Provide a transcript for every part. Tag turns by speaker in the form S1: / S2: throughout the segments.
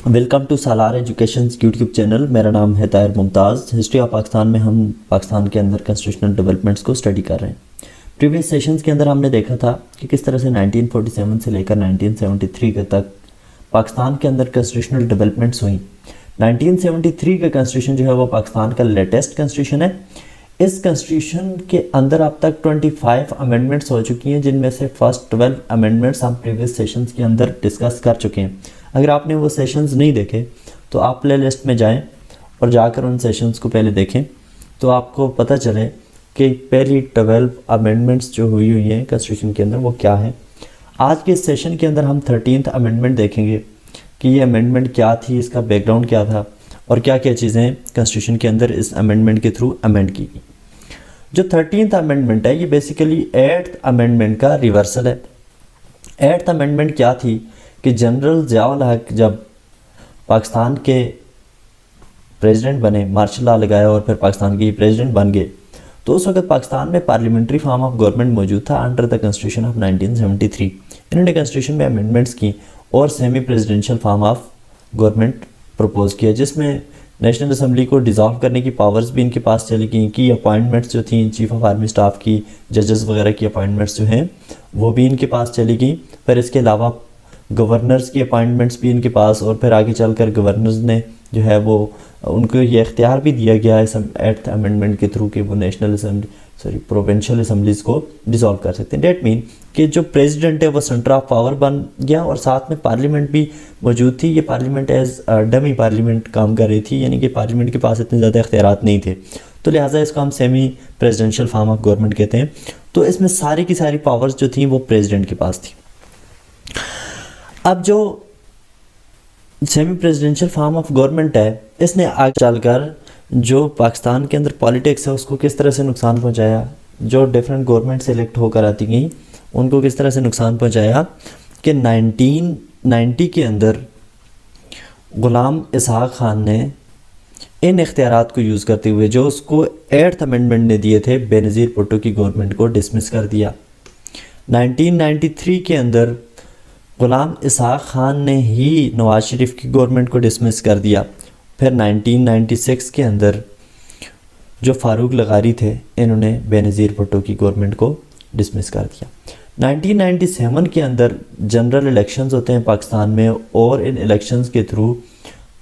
S1: Welcome to Salar education YouTube channel. मेरा नाम है ताहिर मुमताज़। हिस्ट्री ऑफ पाकिस्तान में हम पाकिस्तान के अंदर कॉन्स्टिट्यूशनल डेवलपमेंट्स को स्टडी कर रहे हैं। प्रीवियस सेशंस के अंदर हमने देखा था कि किस तरह से 1947 से लेकर 1973 के तक पाकिस्तान के अंदर कॉन्स्टिट्यूशनल डेवलपमेंट्स हुई। 1973 का कॉन्स्टिट्यूशन जो है वो पाकिस्तान का लेटेस्ट कॉन्स्टिट्यूशन है। इस कॉन्स्टिट्यूशन के अंदर अब तक 25 अमेंडमेंट्स हो चुकी हैं, जिनमें से फर्स्ट 12 अमेंडमेंट्स हम प्रीवियस सेशंस के अंदर डिस्कस कर चुके हैं। अगर आपने वो सेशंस नहीं देखे तो आप प्ले लिस्ट में जाएं और जाकर उन सेशंस को पहले देखें, तो आपको पता चले कि पहली 12 अमेंडमेंट्स जो हुई हैं कॉन्स्टिट्यूशन के अंदर वो क्या है। आज के सेशन के अंदर हम 13th अमेंडमेंट देखेंगे कि ये अमेंडमेंट क्या थी, इसका बैकग्राउंड क्या था और क्या क्या चीज़ें कॉन्स्टिट्यूशन के अंदर इस अमेंडमेंट के थ्रू अमेंड की गई। जो 13th अमेंडमेंट है ये बेसिकली 8th अमेंडमेंट का रिवर्सल है। 8th अमेंडमेंट क्या थी कि जनरल ज़ियाउल हक जब पाकिस्तान के प्रेसिडेंट बने, मार्शल लॉ लगाया और फिर पाकिस्तान के प्रेसिडेंट बन गए, तो उस वक्त पाकिस्तान में पार्लियामेंट्री फॉर्म ऑफ गवर्नमेंट मौजूद था अंडर द कॉन्स्टिट्यूशन ऑफ 1973। इन्होंने कॉन्स्टिट्यूशन में अमेंडमेंट्स की और semi presidential form of government propose किया, जिसमें नेशनल असम्बली को डिज़ोल्व करने की पावर्स भी इनके पास चली गई। की अपॉइंटमेंट्स जो थी चीफ ऑफ आर्मी स्टाफ की, जजेस वगैरह की अपॉइंटमेंट्स जो हैं वो भी इनके पास चली गई। फिर इसके अलावा गवर्नर्स की अपॉइंटमेंट्स भी इनके पास, और फिर आगे चलकर गवर्नर्स ने जो है वो उनको ये इख्तियार भी दिया गया है 8th अमेंडमेंट के थ्रू कि वो नेशनल असम्बली प्रोविंशियल असम्बलीज़ को डिसॉल्व कर सकते हैं। डेट मीन कि जो प्रेसिडेंट है वो सेंटर ऑफ पावर बन गया और साथ में पार्लियामेंट भी मौजूद थी। ये पार्लियामेंट एज डमी पार्लियामेंट काम कर रही थी, यानी कि पार्लियामेंट के पास इतने ज़्यादा इख्तियारात नहीं थे, तो लिहाजा इसको हम semi presidential form of government कहते हैं। तो इसमें सारी की सारी पावर्स जो थी वो प्रेसिडेंट के पास थी। अब जो semi presidential form of government है, इसने आगे चलकर जो पाकिस्तान के अंदर पॉलिटिक्स है उसको किस तरह से नुकसान पहुंचाया, जो डिफरेंट गवर्नमेंट से इलेक्ट होकर आती गई उनको किस तरह से नुकसान पहुंचाया कि 1990 के अंदर गुलाम इसहाक खान ने इन इख्तियारात को यूज़ करते हुए जो उसको 8th अमेंडमेंट ने दिए थे, बेनज़ीर भुट्टो की गवर्नमेंट को डिसमिस कर दिया। 1993 के अंदर गुलाम इसहाक खान ने ही नवाज शरीफ की गवर्नमेंट को डिसमिस कर दिया। फिर 1996 के अंदर जो फारूक लगारी थे, इन्होंने बेनज़ीर भुट्टो की गवर्नमेंट को डिसमिस कर दिया। 1997 के अंदर जनरल इलेक्शंस होते हैं पाकिस्तान में, और इन इलेक्शंस के थ्रू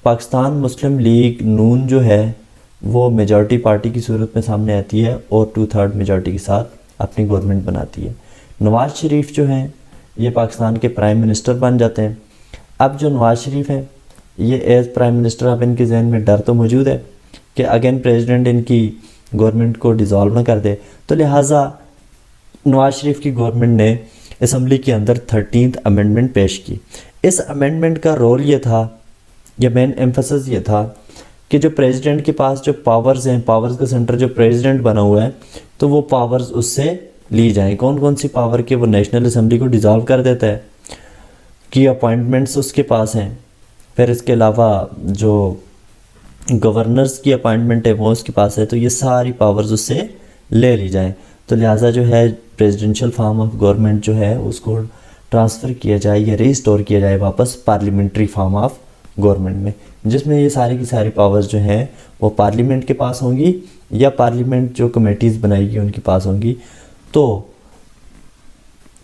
S1: पाकिस्तान मुस्लिम लीग नून जो है वो मेजॉरिटी पार्टी की सूरत में सामने आती है और 2/3 मेजॉरिटी के साथ अपनी गवर्नमेंट बनाती है। नवाज शरीफ जो हैं ये पाकिस्तान के प्राइम मिनिस्टर बन जाते हैं। अब जो नवाज शरीफ हैं ये एज प्राइम मिनिस्टर, अब इनके जहन में डर तो मौजूद है कि अगेन प्रेसिडेंट इनकी गवर्नमेंट को डिज़ोल्व ना कर दे, तो लिहाजा नवाज शरीफ की गवर्नमेंट ने असम्बली के अंदर 13th अमेंडमेंट पेश की। इस अमेंडमेंट का रोल ये था, या मेन एम्फेसिस ये था कि जो प्रेसिडेंट के पास जो पावर्स हैं, पावर्स का सेंटर जो प्रेसिडेंट बना हुआ है, तो वो पावर्स उससे ली जाए। कौन कौन सी पावर के वो नेशनल असम्बली को डिज़ोल्व कर देता है, की अपॉइंटमेंट्स उसके पास हैं। फिर इसके अलावा जो गवर्नर्स की अपॉइंटमेंट है वो उसके पास है, तो ये सारी पावर्स उससे ले ली जाए। तो लिहाजा जो है प्रेसिडेंशियल फॉर्म ऑफ गवर्नमेंट जो है उसको ट्रांसफ़र किया जाए या रिस्टोर किया जाए वापस पार्लियामेंट्री फॉर्म ऑफ गवर्नमेंट में, जिसमें ये सारी की सारी पावर्स जो हैं वो पार्लियामेंट के पास होंगी या पार्लियामेंट जो कमेटीज़ बनाएगी उनके पास होंगी। तो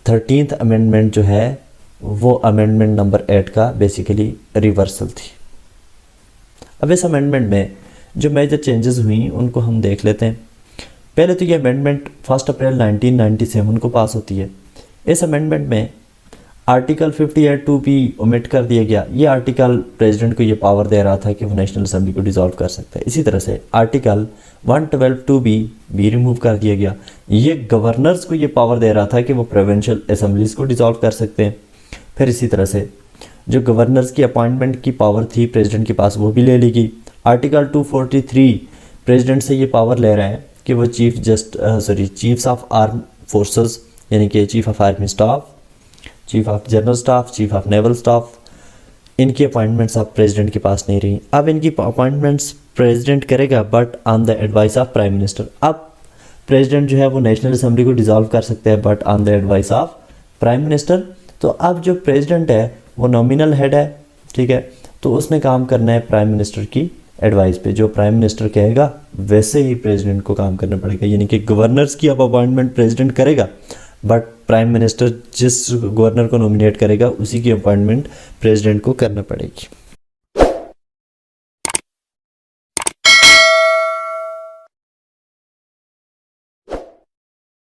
S1: 13th अमेंडमेंट जो है वो अमेंडमेंट नंबर 8 का बेसिकली रिवर्सल थी। अब इस अमेंडमेंट में जो मेजर चेंजेस हुई उनको हम देख लेते हैं। पहले तो ये अमेंडमेंट 1 अप्रैल 1997 को पास होती है। इस अमेंडमेंट में आर्टिकल 58(2) भी ओमिट कर दिया गया। ये आर्टिकल प्रेसिडेंट को ये पावर दे रहा था कि वो नेशनल असम्बली को डिज़ोल्व कर सकता है। इसी तरह से आर्टिकल 112(2) भी रिमूव कर दिया गया। ये गवर्नर्स को ये पावर दे रहा था कि वो प्रोविंशियल असम्बलीज़ को डिज़ोल्व कर सकते हैं। फिर इसी तरह से जो गवर्नर्स की अपॉइंटमेंट की पावर थी प्रेसिडेंट के पास वो भी ले ली गई। आर्टिकल 243 प्रेसिडेंट से ये पावर ले रहा है कि वो चीफ्स ऑफ आर्म फोर्सेस, यानी कि chief of army staff, chief of general staff, chief of naval staff, इनकी अपॉइंटमेंट्स अब प्रेसिडेंट के पास नहीं रही। अब इनकी अपॉइंटमेंट्स प्रेसिडेंट करेगा but on the advice of prime minister. अब प्रेसिडेंट जो है वो नेशनल असम्बली को डिज़ोल्व कर सकते हैं but on the advice of prime minister. तो अब जो प्रेसिडेंट है वो नॉमिनल हेड है, ठीक है, तो उसने काम करना है प्राइम मिनिस्टर की एडवाइस पे। जो प्राइम मिनिस्टर कहेगा वैसे ही प्रेसिडेंट को काम करना पड़ेगा, यानी कि गवर्नर्स की अब अपॉइंटमेंट प्रेसिडेंट करेगा, बट प्राइम मिनिस्टर जिस गवर्नर को नॉमिनेट करेगा उसी की अपॉइंटमेंट प्रेसिडेंट को करना पड़ेगी।